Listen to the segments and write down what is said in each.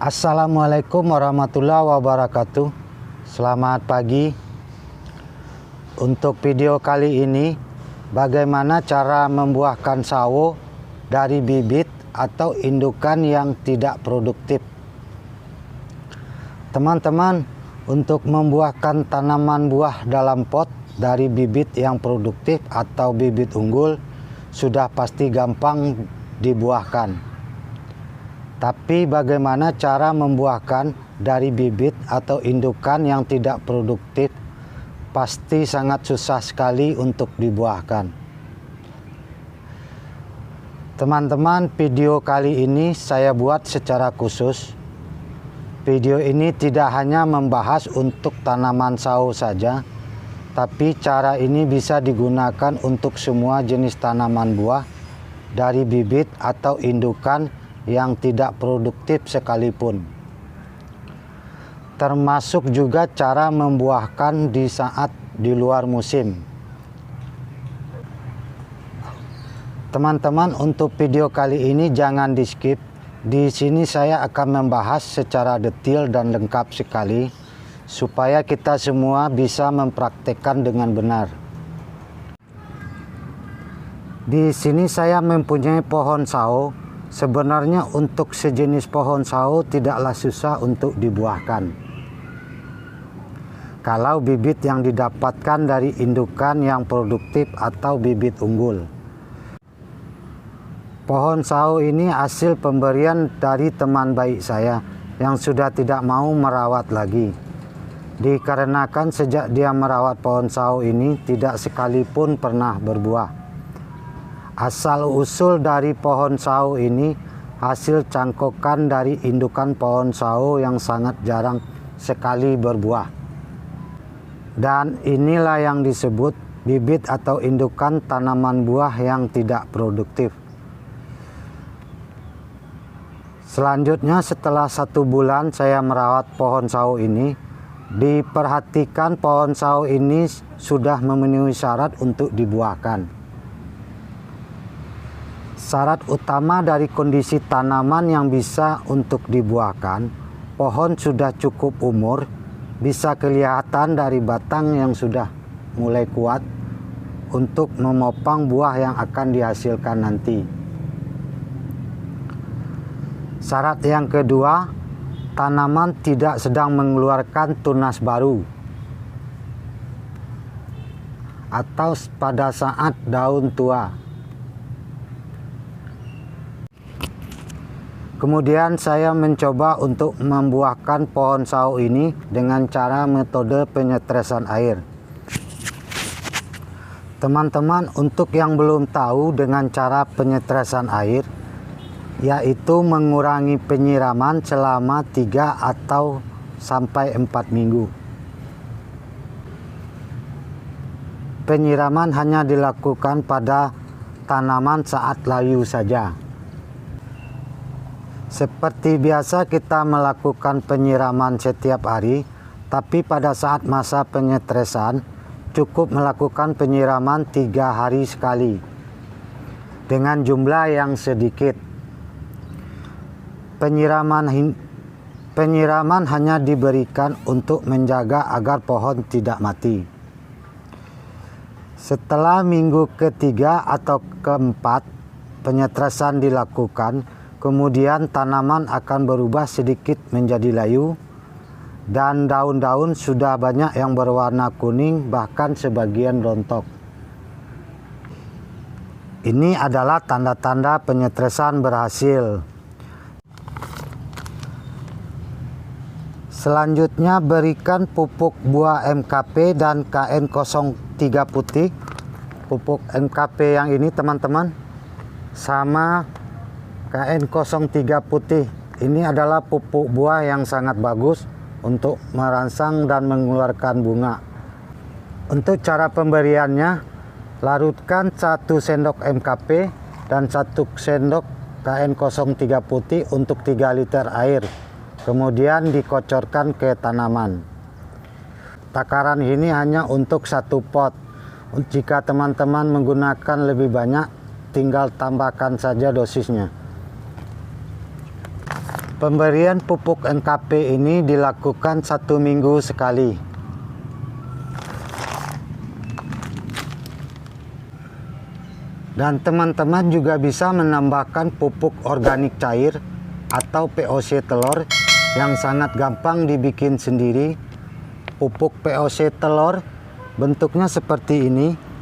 Assalamualaikum warahmatullahi wabarakatuh. Selamat pagi. Untuk video kali ini, bagaimana cara membuahkan sawo dari bibit atau indukan yang tidak produktif. Teman-teman, untuk membuahkan tanaman buah dalam pot dari bibit yang produktif atau bibit unggul sudah pasti gampang dibuahkan. Tapi bagaimana cara membuahkan dari bibit atau indukan yang tidak produktif? Pasti sangat susah sekali untuk dibuahkan. Teman-teman, video kali ini saya buat secara khusus. Video ini tidak hanya membahas untuk tanaman sawo saja, tapi cara ini bisa digunakan untuk semua jenis tanaman buah dari bibit atau indukan yang tidak produktif sekalipun. Termasuk juga cara membuahkan di saat di luar musim. Teman-teman, untuk video kali ini jangan di skip. Di sini saya akan membahas secara detail dan lengkap sekali supaya kita semua bisa mempraktekkan dengan benar. Di sini saya mempunyai pohon sawo. Sebenarnya untuk sejenis pohon sawo tidaklah susah untuk dibuahkan. Kalau bibit yang didapatkan dari indukan yang produktif atau bibit unggul. Pohon sawo ini hasil pemberian dari teman baik saya yang sudah tidak mau merawat lagi. Dikarenakan sejak dia merawat pohon sawo ini tidak sekalipun pernah berbuah. Asal-usul dari pohon sawo ini hasil cangkokan dari indukan pohon sawo yang sangat jarang sekali berbuah. Dan inilah yang disebut bibit atau indukan tanaman buah yang tidak produktif. Selanjutnya, setelah 1 bulan saya merawat pohon sawo ini, diperhatikan pohon sawo ini sudah memenuhi syarat untuk dibuahkan. Syarat utama dari kondisi tanaman yang bisa untuk dibuahkan, pohon sudah cukup umur, bisa kelihatan dari batang yang sudah mulai kuat untuk memopang buah yang akan dihasilkan nanti. Syarat yang kedua, tanaman tidak sedang mengeluarkan tunas baru atau pada saat daun tua. Kemudian saya mencoba untuk membuahkan pohon sawo ini dengan cara metode penyetresan air. Teman-teman, untuk yang belum tahu dengan cara penyetresan air, yaitu mengurangi penyiraman selama 3 atau sampai 4 minggu. Penyiraman hanya dilakukan pada tanaman saat layu saja. Seperti biasa kita melakukan penyiraman setiap hari, tapi pada saat masa penyetresan cukup melakukan penyiraman 3 hari sekali dengan jumlah yang sedikit. Penyiraman hanya diberikan untuk menjaga agar pohon tidak mati. Setelah minggu ketiga atau keempat penyetresan dilakukan, kemudian tanaman akan berubah sedikit menjadi layu dan daun-daun sudah banyak yang berwarna kuning, bahkan sebagian rontok. Ini adalah tanda-tanda penyetresan berhasil. Selanjutnya, berikan pupuk buah MKP dan KN03 putih. Pupuk MKP yang ini teman-teman sama KN03 putih. Ini adalah pupuk buah yang sangat bagus untuk merangsang dan mengeluarkan bunga. Untuk cara pemberiannya, larutkan 1 sendok MKP dan 1 sendok KN03 putih untuk 3 liter air. Kemudian dikocorkan ke tanaman. Takaran ini hanya untuk 1 pot. Jika teman-teman menggunakan lebih banyak, tinggal tambahkan saja dosisnya. Pemberian pupuk NKP ini dilakukan 1 minggu sekali. Dan teman-teman juga bisa menambahkan pupuk organik cair atau POC telur yang sangat gampang dibikin sendiri. Pupuk POC telur bentuknya seperti ini.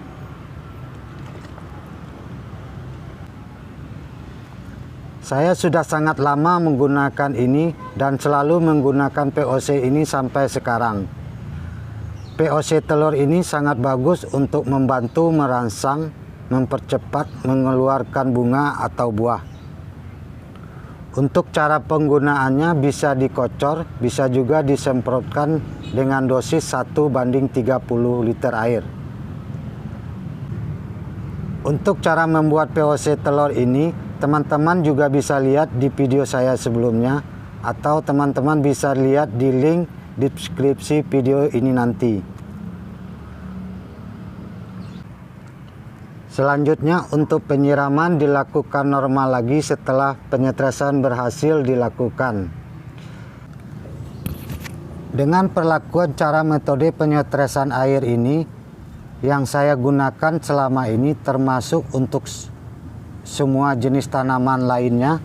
Saya sudah sangat lama menggunakan ini dan selalu menggunakan POC ini sampai sekarang. POC telur ini sangat bagus untuk membantu merangsang, mempercepat mengeluarkan bunga atau buah. Untuk cara penggunaannya bisa dikocor, bisa juga disemprotkan dengan dosis 1:30 liter air. Untuk cara membuat POC telur ini, teman-teman juga bisa lihat di video saya sebelumnya, atau teman-teman bisa lihat di link deskripsi video ini nanti. Selanjutnya untuk penyiraman dilakukan normal lagi setelah penyetrasan berhasil dilakukan. Dengan perlakuan cara metode penyetrasan air ini yang saya gunakan selama ini termasuk untuk semua jenis tanaman lainnya.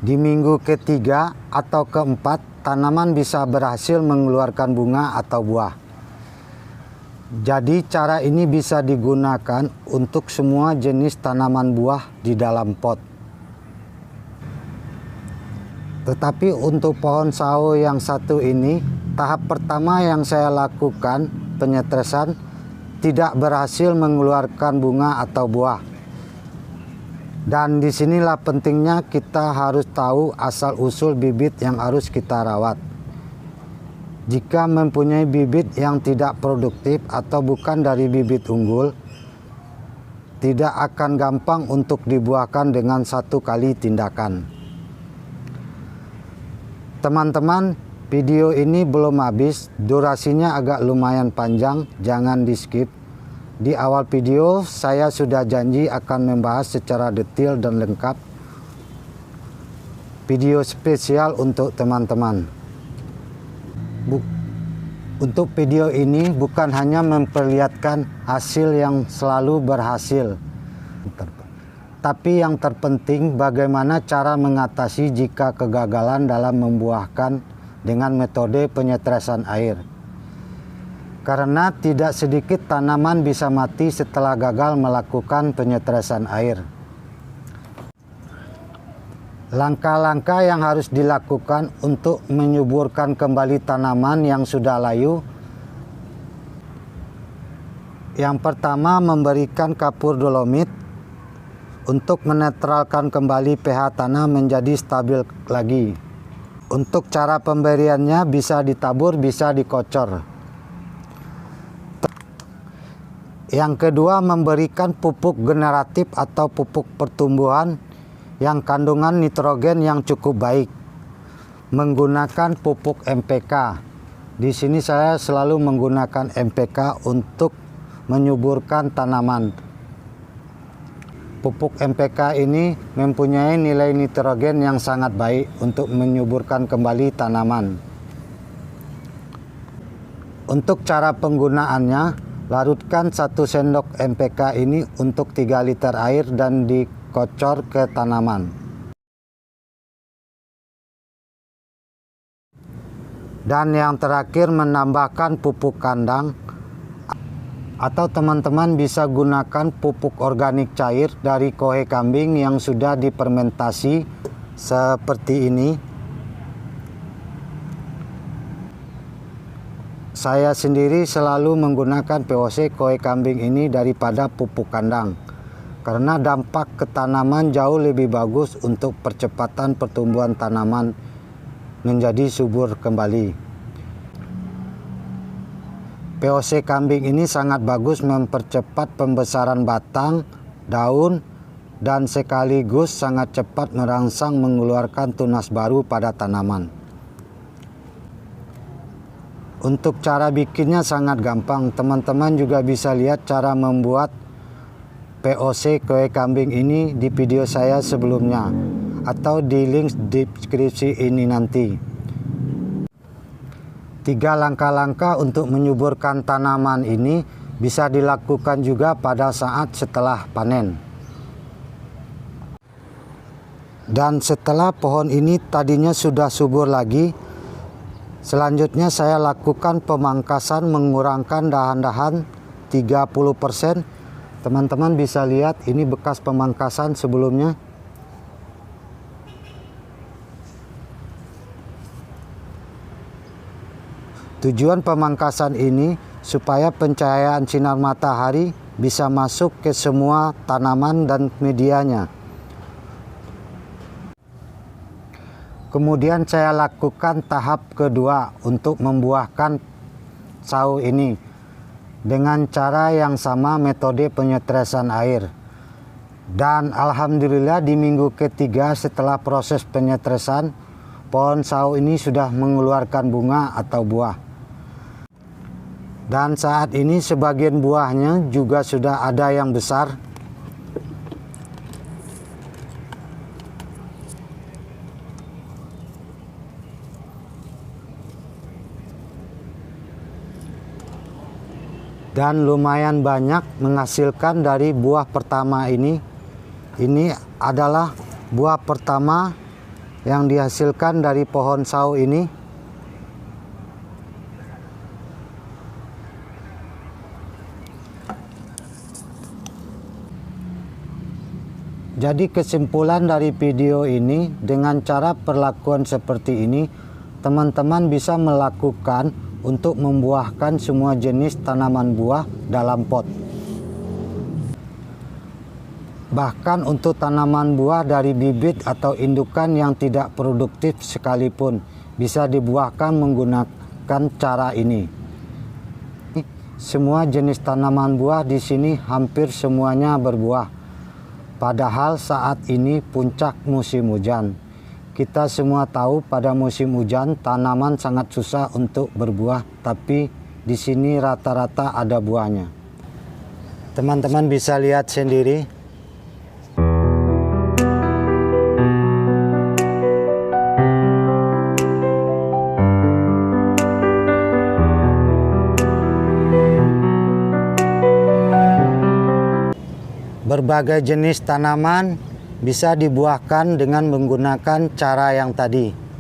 Di minggu ketiga atau keempat, tanaman bisa berhasil mengeluarkan bunga atau buah. Jadi cara ini bisa digunakan untuk semua jenis tanaman buah di dalam pot. Tetapi untuk pohon sawo yang satu ini, tahap pertama yang saya lakukan penyetrasan tidak berhasil mengeluarkan bunga atau buah. Dan disinilah pentingnya kita harus tahu asal-usul bibit yang harus kita rawat. Jika mempunyai bibit yang tidak produktif atau bukan dari bibit unggul, tidak akan gampang untuk dibuahkan dengan satu kali tindakan. Teman-teman, video ini belum habis, durasinya agak lumayan panjang, jangan di skip. Di awal video saya sudah janji akan membahas secara detail dan lengkap video spesial untuk teman-teman. Untuk video ini bukan hanya memperlihatkan hasil yang selalu berhasil, tapi yang terpenting bagaimana cara mengatasi jika kegagalan dalam membuahkan dengan metode penyetrasan air. Karena tidak sedikit tanaman bisa mati setelah gagal melakukan penyetrasan air. Langkah-langkah yang harus dilakukan untuk menyuburkan kembali tanaman yang sudah layu. Yang pertama, memberikan kapur dolomit untuk menetralkan kembali pH tanah menjadi stabil lagi. Untuk cara pemberiannya bisa ditabur, bisa dikocor. Yang kedua, memberikan pupuk generatif atau pupuk pertumbuhan yang kandungan nitrogen yang cukup baik. Menggunakan pupuk MPK. Di sini saya selalu menggunakan MPK untuk menyuburkan tanaman. Pupuk MPK ini mempunyai nilai nitrogen yang sangat baik untuk menyuburkan kembali tanaman. Untuk cara penggunaannya, larutkan 1 sendok MPK ini untuk 3 liter air dan dikocor ke tanaman. Dan yang terakhir, menambahkan pupuk kandang, atau teman-teman bisa gunakan pupuk organik cair dari kohe kambing yang sudah difermentasi seperti ini. Saya sendiri selalu menggunakan POC kohe kambing ini daripada pupuk kandang, karena dampak ke tanaman jauh lebih bagus untuk percepatan pertumbuhan tanaman menjadi subur kembali. POC kambing ini sangat bagus mempercepat pembesaran batang, daun, dan sekaligus sangat cepat merangsang mengeluarkan tunas baru pada tanaman. Untuk cara bikinnya sangat gampang, teman-teman juga bisa lihat cara membuat POC kue kambing ini di video saya sebelumnya atau di link deskripsi ini nanti. 3 langkah-langkah untuk menyuburkan tanaman ini bisa dilakukan juga pada saat setelah panen. Dan setelah pohon ini tadinya sudah subur lagi, selanjutnya saya lakukan pemangkasan mengurangkan dahan-dahan 30%. Teman-teman bisa lihat ini bekas pemangkasan sebelumnya. Tujuan pemangkasan ini supaya pencahayaan sinar matahari bisa masuk ke semua tanaman dan medianya. Kemudian saya lakukan tahap kedua untuk membuahkan sawo ini dengan cara yang sama, metode penyetresan air. Dan alhamdulillah di minggu ketiga setelah proses penyetresan, pohon sawo ini sudah mengeluarkan bunga atau buah. Dan saat ini sebagian buahnya juga sudah ada yang besar. Dan lumayan banyak menghasilkan dari buah pertama ini. Ini adalah buah pertama yang dihasilkan dari pohon sawo ini. Jadi kesimpulan dari video ini, dengan cara perlakuan seperti ini, teman-teman bisa melakukan untuk membuahkan semua jenis tanaman buah dalam pot. Bahkan untuk tanaman buah dari bibit atau indukan yang tidak produktif sekalipun bisa dibuahkan menggunakan cara ini. Semua jenis tanaman buah di sini hampir semuanya berbuah. Padahal saat ini puncak musim hujan. Kita semua tahu pada musim hujan tanaman sangat susah untuk berbuah, tapi di sini rata-rata ada buahnya. Teman-teman bisa lihat sendiri. Berbagai jenis tanaman bisa dibuahkan dengan menggunakan cara yang tadi.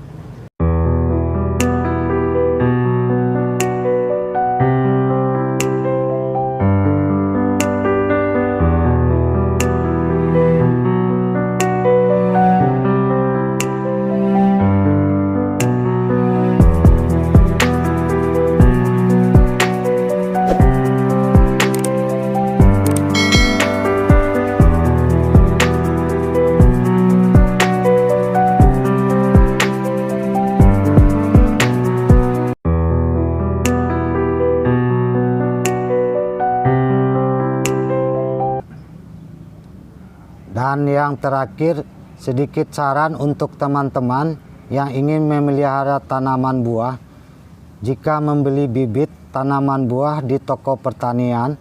Dan yang terakhir, sedikit saran untuk teman-teman yang ingin memelihara tanaman buah. Jika membeli bibit tanaman buah di toko pertanian,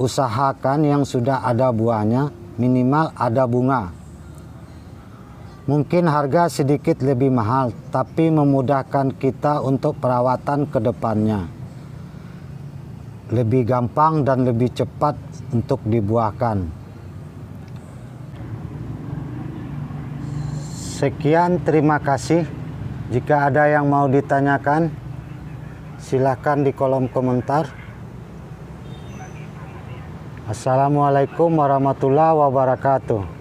usahakan yang sudah ada buahnya, minimal ada bunga. Mungkin harga sedikit lebih mahal, tapi memudahkan kita untuk perawatan ke depannya. Lebih gampang dan lebih cepat untuk dibuahkan. Sekian, terima kasih. Jika ada yang mau ditanyakan, silahkan di kolom komentar. Assalamualaikum warahmatullahi wabarakatuh.